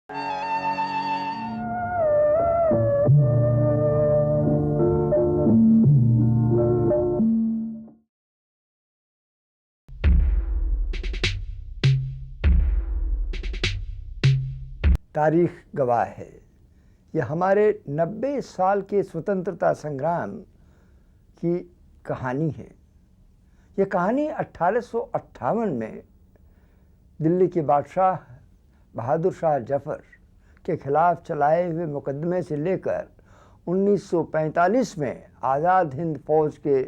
तारीख गवाह है। यह हमारे 90 साल के स्वतंत्रता संग्राम की कहानी है। यह कहानी 1858 में दिल्ली के बादशाह बहादुर शाह जफर के खिलाफ चलाए हुए मुकदमे से लेकर 1945 में आज़ाद हिंद फौज के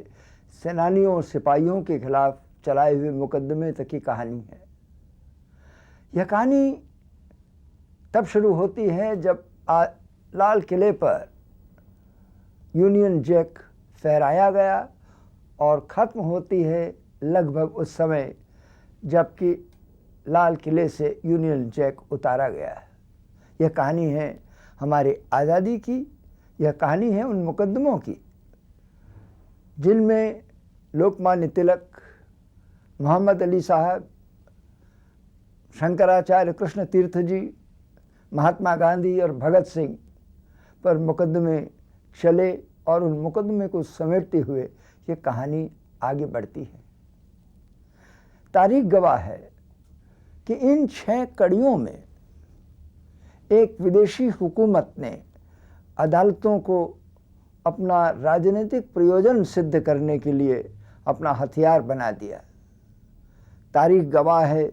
सेनानियों और सिपाहियों के खिलाफ चलाए हुए मुकदमे तक की कहानी है। यह कहानी तब शुरू होती है जब लाल किले पर यूनियन जैक फहराया गया और ख़त्म होती है लगभग उस समय जबकि लाल किले से यूनियन जैक उतारा गया है। यह कहानी है हमारे आज़ादी की। यह कहानी है उन मुकदमों की जिनमें लोकमान्य तिलक, मोहम्मद अली साहब, शंकराचार्य कृष्ण तीर्थ जी, महात्मा गांधी और भगत सिंह पर मुकदमे चले और उन मुकदमे को समेटते हुए ये कहानी आगे बढ़ती है। तारीख गवाह है कि इन 6 कड़ियों में एक विदेशी हुकूमत ने अदालतों को अपना राजनीतिक प्रयोजन सिद्ध करने के लिए अपना हथियार बना दिया। तारीख गवाह है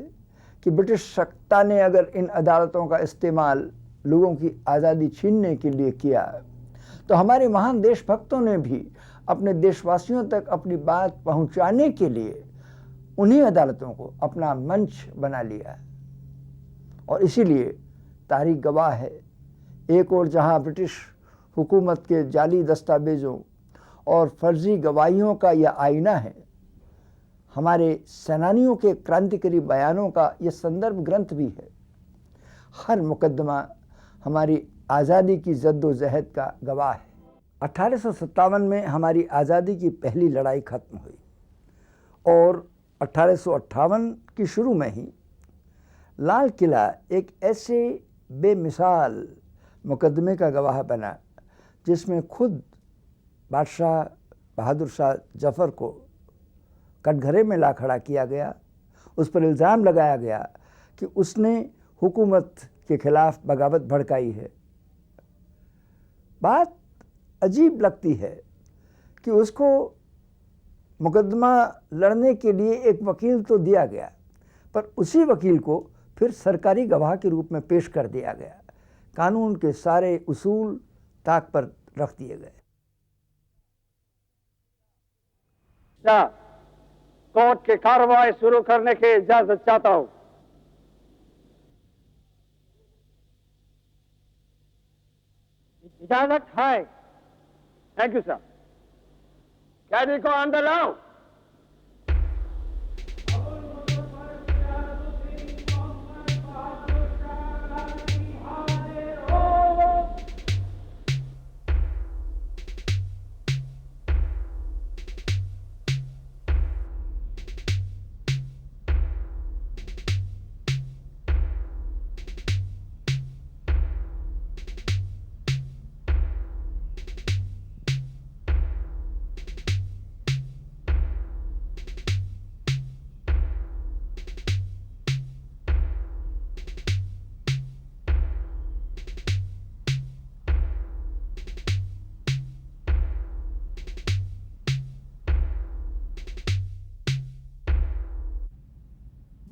कि ब्रिटिश सत्ता ने अगर इन अदालतों का इस्तेमाल लोगों की आज़ादी छीनने के लिए किया तो हमारे महान देशभक्तों ने भी अपने देशवासियों तक अपनी बात पहुंचाने के लिए उन्हीं अदालतों को अपना मंच बना लिया। और इसीलिए तारीख गवाह है, एक और जहां ब्रिटिश हुकूमत के जाली दस्तावेज़ों और फर्जी गवाहियों का यह आईना है, हमारे सेनानियों के क्रांतिकारी बयानों का यह संदर्भ ग्रंथ भी है। हर मुकदमा हमारी आज़ादी की जद्दोजहद का गवाह है। 1857 में हमारी आज़ादी की पहली लड़ाई खत्म हुई और 1858 की शुरू में ही लाल किला एक ऐसे बेमिसाल मुकदमे का गवाह बना जिसमें खुद बादशाह बहादुर शाह जफर को कटघरे में ला खड़ा किया गया। उस पर इल्ज़ाम लगाया गया कि उसने हुकूमत के खिलाफ बगावत भड़काई है। बात अजीब लगती है कि उसको मुकदमा लड़ने के लिए एक वकील तो दिया गया, पर उसी वकील को फिर सरकारी गवाह के रूप में पेश कर दिया गया। कानून के सारे उसूल ताक पर रख दिए गए। कोर्ट की कार्रवाई शुरू करने की इजाजत चाहता हूं। इजाजत है। Thank you sir. कैदी को अंदर लाओ।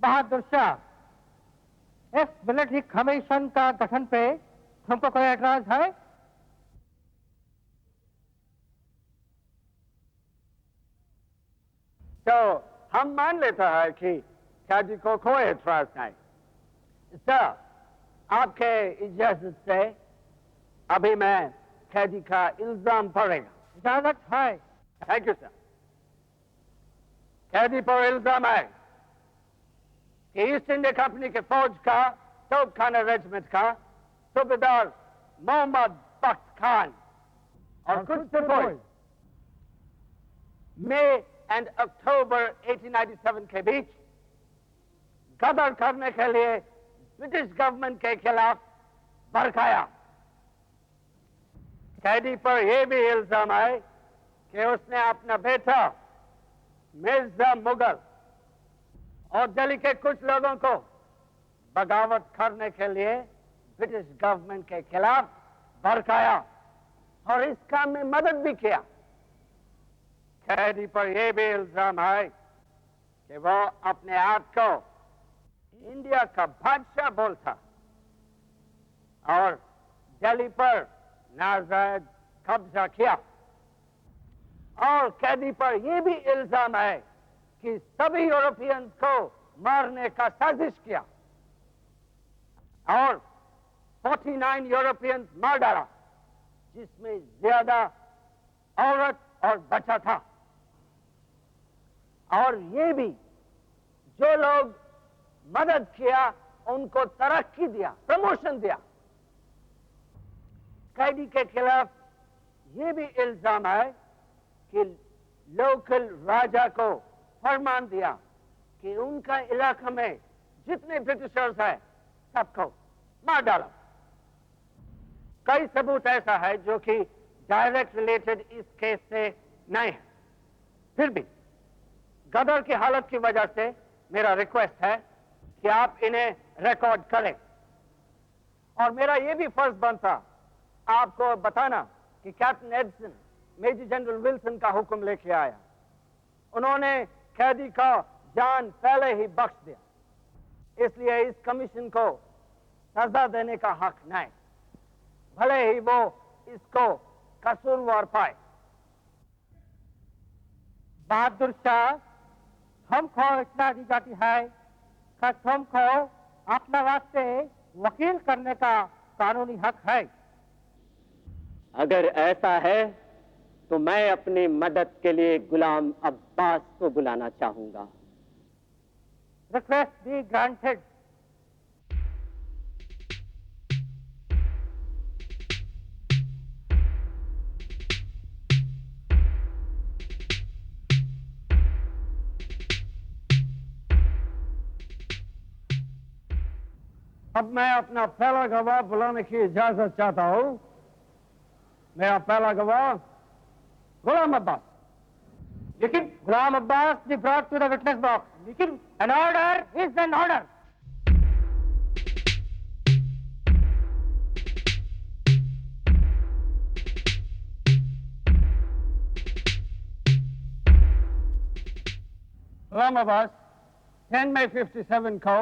बहादुर शाह, इस मिलिट्री कमीशन का गठन पे तुमको कोई एतराज है? तो हम मान लेता है कि कैदी को कोई एतराज नहीं। सर, आपके इजाजत से अभी मैं कैदी का इल्जाम पड़ेगा। इजाजत है। Thank you sir. कैदी पर इल्जाम है कि ईस्ट इंडिया कंपनी के फौज का तोपखाना रेजिमेंट का सूबेदार मोहम्मद बख्त खान और कुछ सिपाही मई एंड अक्टूबर 1897 के बीच गदर करने के लिए ब्रिटिश गवर्नमेंट के खिलाफ भड़काया। कैदी पर यह भी इल्जाम है कि उसने अपना बेटा मिर्जा मुगल और दिल्ली के कुछ लोगों को बगावत करने के लिए ब्रिटिश गवर्नमेंट के खिलाफ भड़काया और इस काम में मदद भी किया। कैदी पर यह भी इल्जाम है कि वो अपने आप को इंडिया का बादशाह बोलता और दिल्ली पर नाजायज कब्जा किया। और कैदी पर यह भी इल्जाम है कि सभी यूरोपियंस को मारने का साजिश किया और 49 यूरोपियंस मार डाला, जिसमें ज्यादा औरत और बच्चा था। और ये भी जो लोग मदद किया उनको तरक्की दिया, प्रमोशन दिया। कैदी के खिलाफ ये भी इल्जाम है कि लोकल राजा को फरमान दिया कि उनका इलाका में जितने ब्रिटिशर्स हैं सबको मार डालो। कई सबूत ऐसा है जो कि डायरेक्ट रिलेटेड इस केस से नहीं है, फिर भी गदर की हालत की वजह से मेरा रिक्वेस्ट है कि आप इन्हें रिकॉर्ड करें। और मेरा यह भी फर्ज बनता आपको बताना कि captain Edison major general Wilson का हुक्म लेके आया। उन्होंने कैदी का जान पहले ही बख्श दिया, इसलिए इस कमीशन को सजा देने का हक नहीं, भले ही वो इसको कसूरवार पाए। बहादुर शाह, हमको इतना दी जाती है कि तुमको अपना वास्ते वकील करने का कानूनी हक है। अगर ऐसा है तो मैं अपनी मदद के लिए गुलाम अब्बास को बुलाना चाहूंगा। Request be granted. अब मैं अपना पहला गवाह बुलाने की इजाजत चाहता हूं। मेरा पहला गवाह गुलाम अब्बास। लेकिन Ghulam Abbas be brought to the witness box. लेकिन an order is an order. Ghulam Abbas, 10 मई 57 को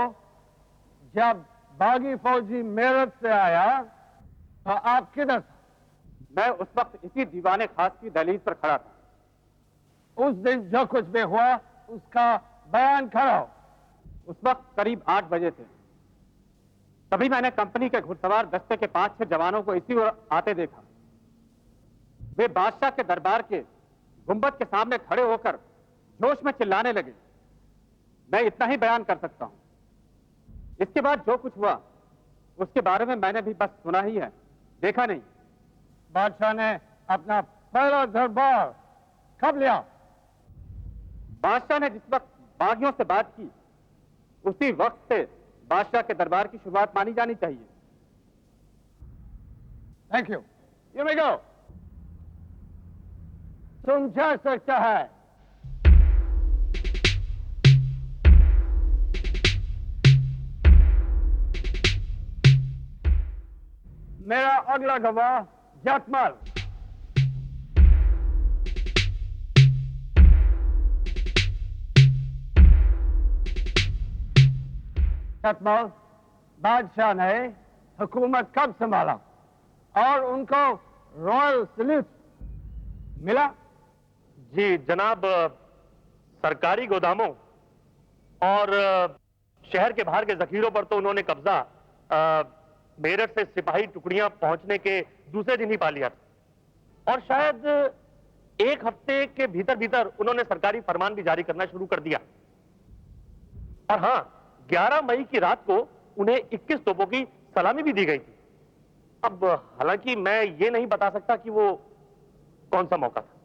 जब बागी फौजी मेरठ से आया तो आप किधर थे? मैं उस वक्त इसी दीवाने खास की दहलीज पर खड़ा था। उस दिन जो कुछ भी हुआ उसका बयान करो। उस वक्त करीब 8 बजे थे। तभी मैंने कंपनी के घुड़सवार दस्ते के 5-6 जवानों को इसी ओर आते देखा। वे बादशाह के दरबार के गुंबद के सामने खड़े होकर जोश में चिल्लाने लगे। मैं इतना ही बयान कर सकता हूं। इसके बाद जो कुछ हुआ उसके बारे में मैंने भी बस सुना ही है, देखा नहीं। बादशाह ने अपना पहला दरबार कब लिया? बादशाह ने जिस वक्त बागियों से बात की उसी वक्त से बादशाह के दरबार की शुरुआत मानी जानी चाहिए। Thank you. यू मे गो। तुम जा सकता है। मेरा अगला गवाह जटमल। जटमल, बादशाह ने हुकूमत कब संभाला और उनको रॉयल सल्यूट मिला? जी जनाब, सरकारी गोदामों और शहर के बाहर के जखीरों पर तो उन्होंने कब्जा मेरठ से सिपाही टुकड़ियां पहुंचने के दूसरे दिन ही पा लिया था। और शायद 1 हफ्ते के भीतर भीतर उन्होंने सरकारी फरमान भी जारी करना शुरू कर दिया। और हां, 11 मई की रात को उन्हें 21 तोपों की सलामी भी दी गई थी। अब हालांकि मैं ये नहीं बता सकता कि वो कौन सा मौका था।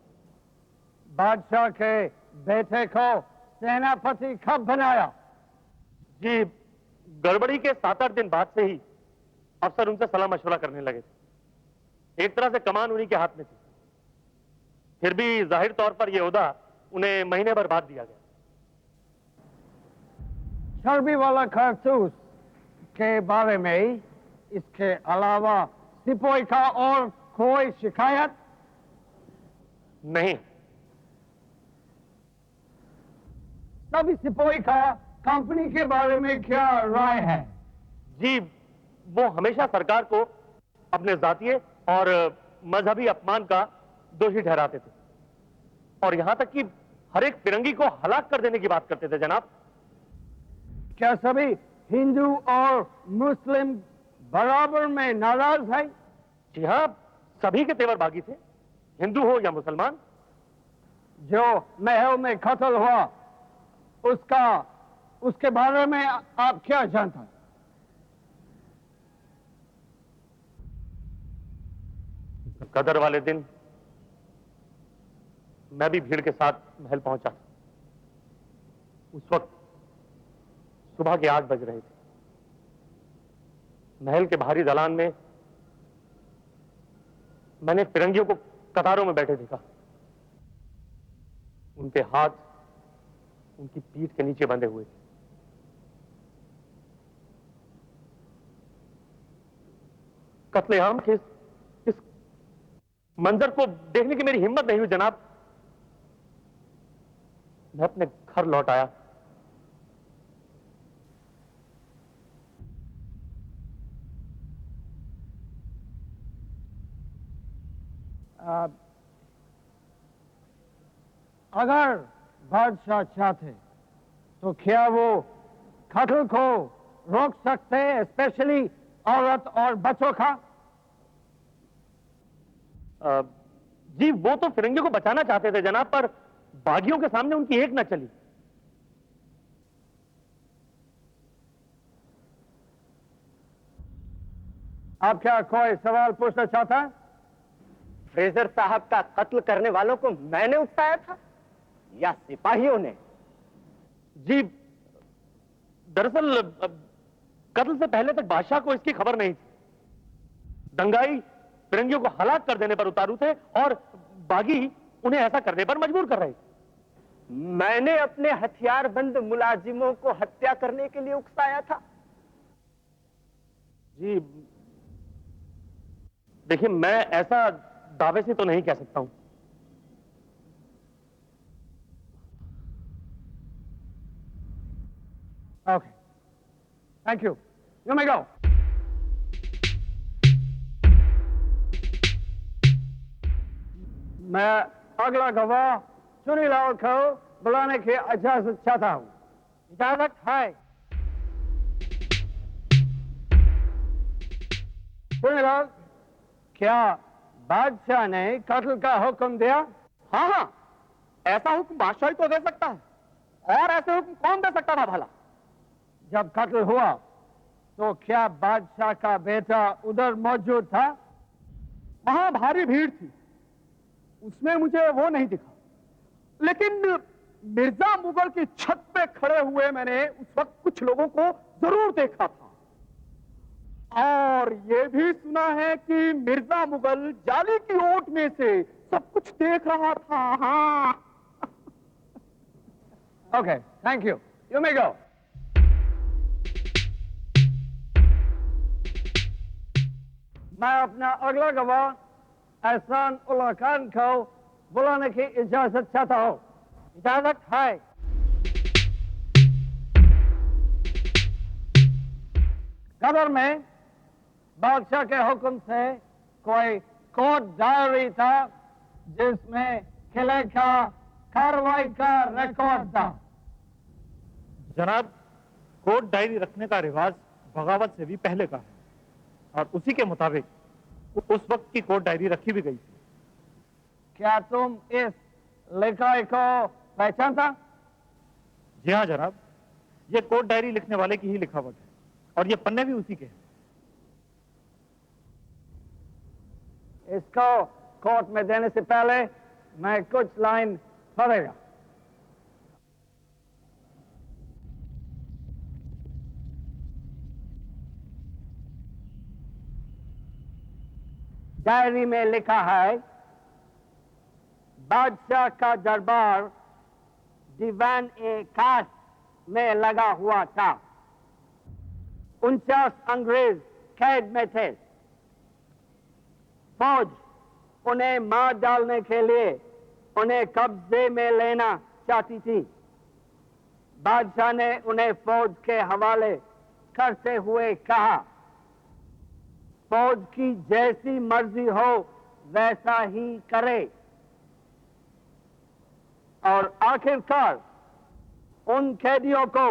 बादशाह के बेटे को सेनापति कब बनाया? जी, गड़बड़ी के 7-8 दिन बाद से ही अफसर उनसे सलाह मशवरा करने लगे थे। एक तरह से कमान उन्हीं के हाथ में थी। फिर भी जाहिर तौर पर यह ओहदा उन्हें महीने भर बाद दिया गया। चर्बी वाला कारतूस के बारे में इसके अलावा सिपाही का और कोई शिकायत नहीं। तभी सिपाही का कंपनी के बारे में क्या राय है? जी, वो हमेशा सरकार को अपने जातीय और मजहबी अपमान का दोषी ठहराते थे और यहां तक कि हर एक फिरंगी को हलाक कर देने की बात करते थे जनाब। क्या सभी हिंदू और मुस्लिम बराबर में नाराज है? जी हां, सभी के तेवर बागी थे, हिंदू हो या मुसलमान। जो महल में कत्ल हुआ उसके बारे में आप क्या जानते हैं? कदर वाले दिन मैं भी भीड़ के साथ महल पहुंचा। उस वक्त सुबह के 8 बज रहे थे। महल के बाहरी दलान में मैंने फिरंगियों को कतारों में बैठे देखा। उनके हाथ उनकी पीठ के नीचे बंधे हुए थे। कत्लेआम के इस मंजर को देखने की मेरी हिम्मत नहीं हुई जनाब। मैं अपने घर लौट आया। अगर बादशाह चाहते तो क्या वो कत्ल को रोक सकते, स्पेशली औरत और बच्चों का? जी, वो तो फिरंगियों को बचाना चाहते थे जनाब, पर बागियों के सामने उनकी एक न चली। आप क्या कोई सवाल पूछना चाहता है? फ्रेजर साहब का कत्ल करने वालों को मैंने उकसाया था या सिपाहियों ने? जी, दरअसल कत्ल से पहले तक बादशाह को इसकी खबर नहीं थी। दंगाई फिरंगियों को हलाक कर देने पर उतारू थे और बागी उन्हें ऐसा करने पर मजबूर कर रहे थे। मैंने अपने हथियारबंद मुलाजिमों को हत्या करने के लिए उकसाया था। जी देखिए, मैं ऐसा दावे से तो नहीं कह सकता हूं। Okay, thank you, you may go. मैं अगला गवाह चुनीलाल को बुलाने की इजाजत चाहता हूं। इजाजत है। चुनीलाल, क्या बादशाह ने कत्ल का हुक्म दिया? हाँ हाँ, ऐसा हुक्म बादशाह ही तो दे सकता है, और ऐसे हुक्म कौन दे सकता था भला? जब कत्ल हुआ तो क्या बादशाह का बेटा उधर मौजूद था? वहां भारी भीड़ थी, उसमें मुझे वो नहीं दिखा, लेकिन मिर्जा मुगल की छत पे खड़े हुए मैंने उस वक्त कुछ लोगों को जरूर देखा था। और ये भी सुना है कि मिर्जा मुगल जाली की ओट में से सब कुछ देख रहा था। हाँ। Okay, thank you, you may go. मैं अपना अगला गवाह एहसान उल्लाह खान को बुलाने की इजाजत चाहता हूं। इजाजत है। कदर में बादशाह के हुक्म से कोई कोर्ट डायरी था जिसमें किले का कार्रवाई का रिकॉर्ड था। जनाब, कोर्ट डायरी रखने का रिवाज बगावत से भी पहले का है और उसी के मुताबिक उस वक्त की कोर्ट डायरी रखी भी गई थी। क्या तुम इस लिखाई को पहचानता? जी हाँ जनाब, ये कोर्ट डायरी लिखने वाले की ही लिखावट है और ये पन्ने भी उसी के हैं। इसको कोर्ट में देने से पहले मैं कुछ लाइन पढ़ेगा। डायरी में लिखा है, बादशाह का दरबार दीवान ए खास में लगा हुआ था। 49 अंग्रेज कैद में थे। फौज उन्हें मार डालने के लिए उन्हें कब्जे में लेना चाहती थी। बादशाह ने उन्हें फौज के हवाले करते हुए कहा, फौज की जैसी मर्जी हो वैसा ही करे। और आखिरकार उन कैदियों को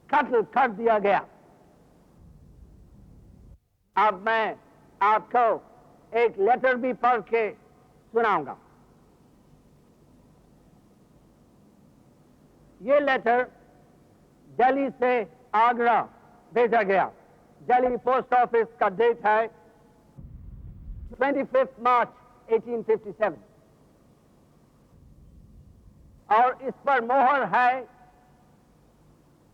कत्ल कर दिया गया। अब मैं आपको एक लेटर भी पढ़ के सुनाऊंगा। ये लेटर दिल्ली से आगरा भेजा गया। दिल्ली पोस्ट ऑफिस का डेट है 25 मार्च 1857 और इस पर मोहर है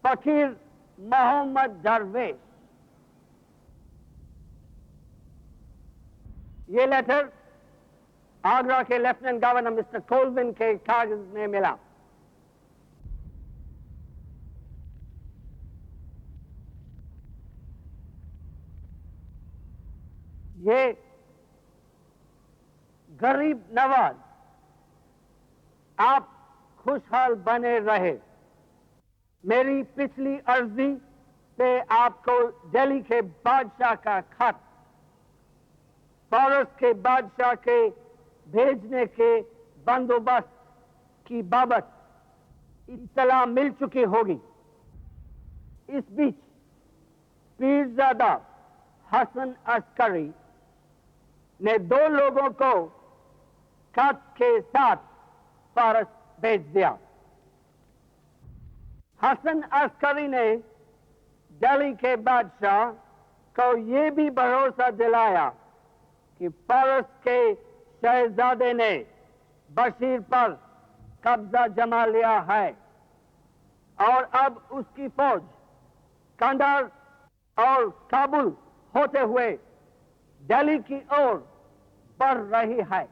फकीर मोहम्मद दरवेश। ये लेटर आगरा के लेफ्टिनेंट गवर्नर मिस्टर कोलविन के कागज में मिला। ये गरीब नवाज आप खुशहाल बने रहे। मेरी पिछली अर्जी पे आपको दिल्ली के बादशाह का खत फारस के बादशाह के भेजने के बंदोबस्त की बाबत इत्तला मिल चुकी होगी। इस बीच पीरजादा हसन अस्करी ने 2 लोगों को खत के साथ फारस भेज दिया। हसन अस्करी ने दिल्ली के बादशाह को यह भी भरोसा दिलाया कि फारस के शहजादे ने बशीर पर कब्जा जमा लिया है और अब उसकी फौज कंधार और काबुल होते हुए दिल्ली की ओर बढ़ रही है।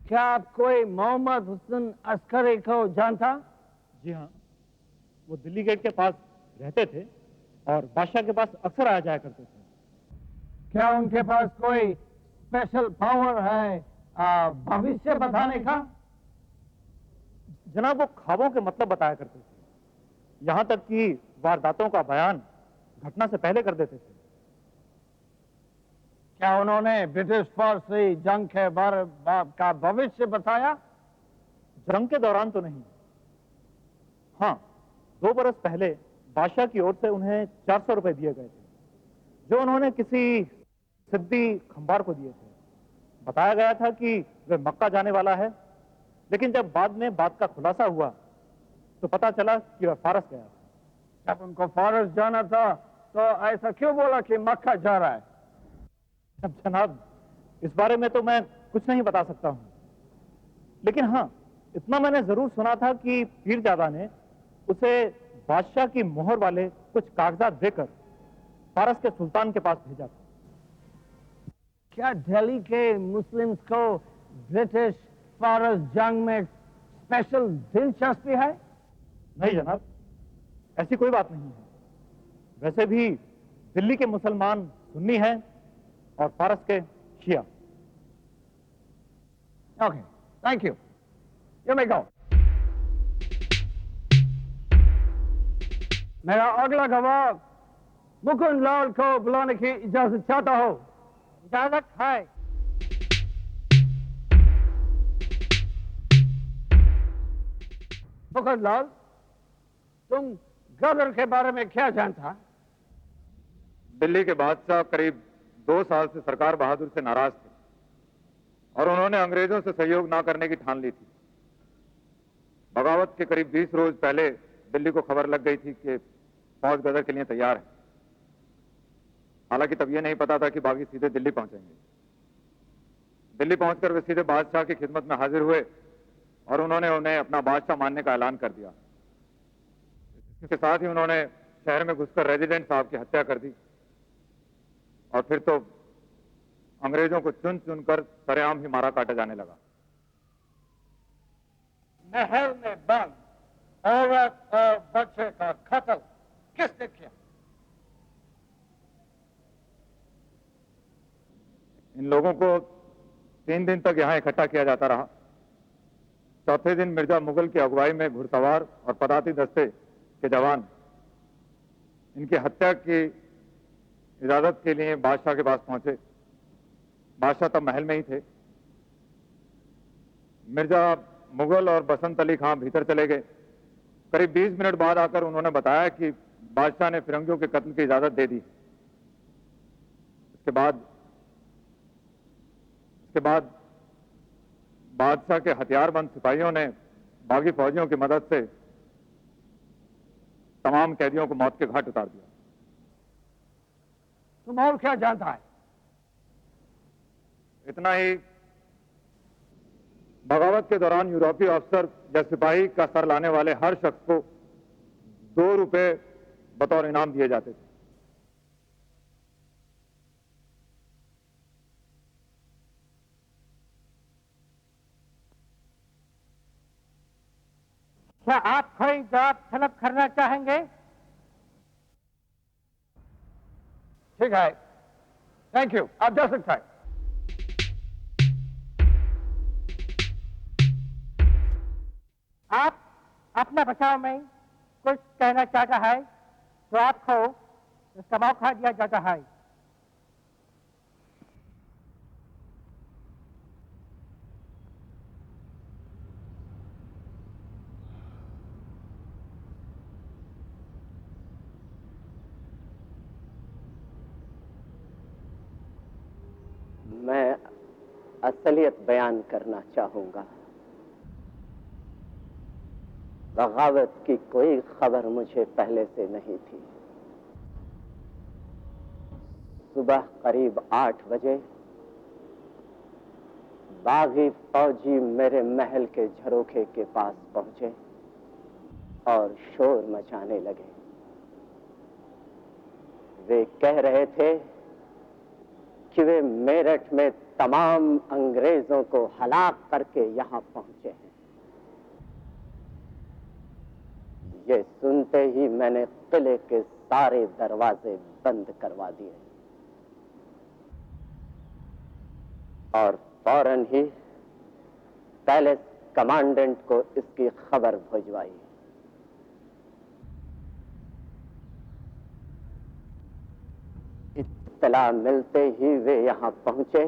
क्या आप कोई मोहम्मद हुसैन अस्करी को जानता? जी हाँ, वो दिल्ली गेट के पास रहते थे और बादशाह के पास अक्सर आया जाया करते थे। क्या उनके पास कोई स्पेशल पावर है भविष्य बताने का? जनाब वो ख्वाबों के मतलब बताया करते थे, यहां तक कि वारदातों का बयान घटना से पहले कर देते थे। क्या उन्होंने ब्रिटिश फौज से जंग के बारे का भविष्य बताया? जंग के दौरान तो नहीं। हाँ, 2 बरस पहले बादशाह की ओर से उन्हें 400 रुपए दिए गए थे, जो उन्होंने किसी सिद्दी खंबार को दिए थे। बताया गया था कि वह मक्का जाने वाला है, लेकिन जब बाद में बात का खुलासा हुआ तो पता चला कि वह फारस गया था। जब उनको फारस जाना था तो ऐसा क्यों बोला कि मक्का जा रहा है? अब जनाब इस बारे में तो मैं कुछ नहीं बता सकता हूं, लेकिन हाँ इतना मैंने जरूर सुना था कि पीरजादा ने उसे बादशाह की मोहर वाले कुछ कागजात देकर फारस के सुल्तान के पास भेजा था। क्या दिल्ली के मुस्लिम्स को ब्रिटिश फारस जंग में स्पेशल दिलचस्पी है? नहीं जनाब, ऐसी कोई बात नहीं है। वैसे भी दिल्ली के मुसलमान सुन्नी हैं और फारस के शिया। Okay, thank you, you may go. मेरा अगला गवाह मुकुंद लाल को बुलाने की इजाजत चाहता हूं। इजाजत है। मुकुंद लाल, तुम गदर के बारे में क्या जानता? दिल्ली के बादशाह करीब 2 साल से सरकार बहादुर से नाराज थे और उन्होंने अंग्रेजों से सहयोग ना करने की ठान ली थी। बगावत के करीब 20 रोज पहले दिल्ली को खबर लग गई थी कि फौज गदर के लिए तैयार है। हालांकि तब यह नहीं पता था कि बागी सीधे दिल्ली पहुंचेंगे। दिल्ली पहुंचकर वे सीधे बादशाह की खिदमत में हाजिर हुए और उन्होंने उन्हें अपना बादशाह मानने का ऐलान कर दिया। इसके साथ ही उन्होंने शहर में घुसकर रेजिडेंट साहब की हत्या कर दी और फिर तो अंग्रेजों को चुन चुनकर सरेआम ही मारा काटा जाने लगा। महल में बंद औरत और बच्चे का कत्ल किसने किया? इन लोगों को 3 दिन तक यहां इकट्ठा किया जाता रहा। चौथे दिन मिर्जा मुगल की अगुवाई में घुड़सवार और पदाती दस्ते के जवान इनकी हत्या की इजाजत के लिए बादशाह के पास पहुंचे। बादशाह तब महल में ही थे। मिर्जा मुगल और बसंत अली खां भीतर चले गए। करीब 20 मिनट बाद आकर उन्होंने बताया कि बादशाह ने फिरंगियों के कत्ल की इजाजत दे दी। इसके बाद बादशाह के हथियारबंद सिपाहियों ने बागी फौजियों की मदद से तमाम कैदियों को मौत के घाट उतार दिया। तुम और क्या जानता है? इतना ही, बगावत के दौरान यूरोपीय अफसर या सिपाही का सर लाने वाले हर शख्स को 2 रुपए बतौर इनाम दिए जाते थे। क्या आप कोई जवाब तलब करना चाहेंगे? ठीक है, थैंक यू, आप जा सकते हैं। आप अपने बचाव में कुछ कहना चाहता है तो आपको इसका मौका दिया जाता है। मैं असलियत बयान करना चाहूंगा। बगावत की कोई खबर मुझे पहले से नहीं थी। सुबह करीब 8 बजे बागी फौजी मेरे महल के झरोखे के पास पहुंचे और शोर मचाने लगे। वे कह रहे थे कि वे मेरठ में तमाम अंग्रेजों को हलाक करके यहां पहुंचे हैं। ये सुनते ही मैंने किले के सारे दरवाजे बंद करवा दिए और फौरन ही पैलेस कमांडेंट को इसकी खबर भिजवाई। इत्तला मिलते ही वे यहां पहुंचे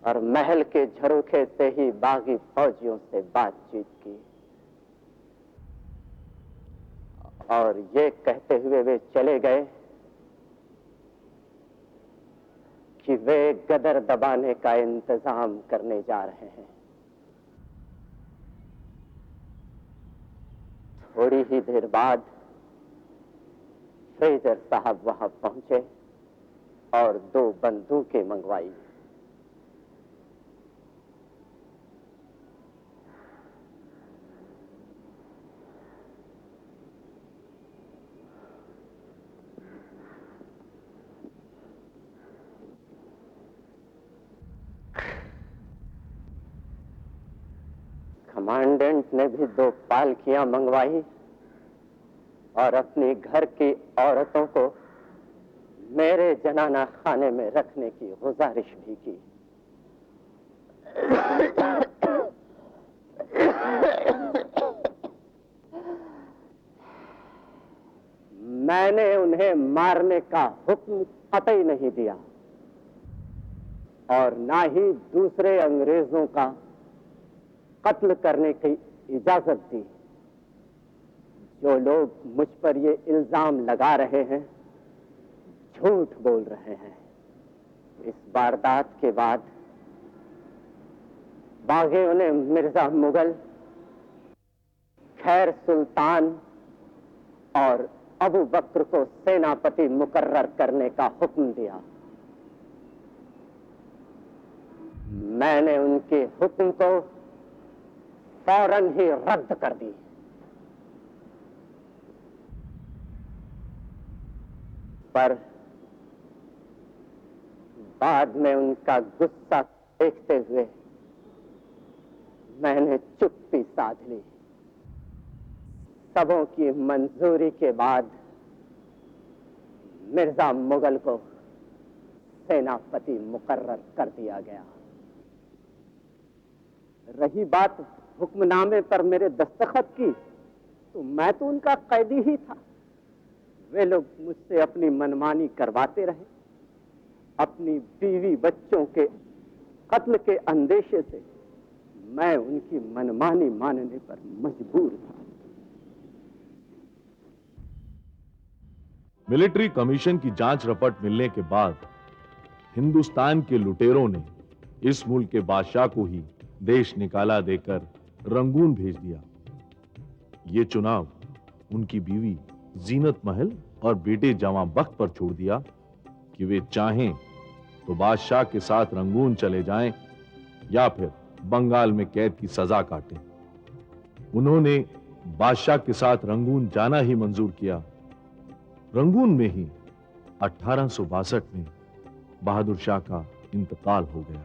और महल के झरोखे से ही बागी फौजियों से बातचीत की और ये कहते हुए वे चले गए कि वे गदर दबाने का इंतजाम करने जा रहे हैं। थोड़ी ही देर बाद फ्रेजर साहब वहां पहुंचे और 2 बंदूकें मंगवाई। कमांडेंट ने भी 2 पालकियां मंगवाई और अपनी घर की औरतों को मेरे जनाना खाने में रखने की गुजारिश भी की। मैंने उन्हें मारने का हुक्म कतई नहीं दिया और ना ही दूसरे अंग्रेजों का कत्ल करने की इजाजत दी। जो लोग मुझ पर ये इल्जाम लगा रहे हैं झूठ बोल रहे हैं। इस वारदात के बाद बागियों ने मिर्जा मुगल, खैर सुल्तान और अबू बकर को सेनापति मुकर्रर करने का हुक्म दिया। मैंने उनके हुक्म को फौरन ही रद्द कर दी। पर बाद में उनका गुस्सा देखते हुए मैंने चुप्पी साध ली। सबों की मंजूरी के बाद मिर्जा मुगल को सेनापति मुकर्रर कर दिया गया। रही बात हुक्मनामे पर मेरे दस्तखत की, तो मैं तो उनका कैदी ही था। वे लोग मुझसे अपनी मनमानी करवाते रहे। अपनी बीवी बच्चों के कत्ल के अंदेशे से मैं उनकी मनमानी मानने पर मजबूर था। मिलिट्री कमीशन की जांच रिपोर्ट मिलने के बाद हिंदुस्तान के लुटेरों ने इस मुल्क के बादशाह को ही देश निकाला देकर रंगून भेज दिया। ये चुनाव उनकी बीवी जीनत महल और बेटे जवां बख्त पर छोड़ दिया कि वे चाहें तो बादशाह के साथ रंगून चले जाएं या फिर बंगाल में कैद की सजा काटें। उन्होंने बादशाह के साथ रंगून जाना ही मंजूर किया। रंगून में ही 1862 में बहादुर शाह का इंतकाल हो गया।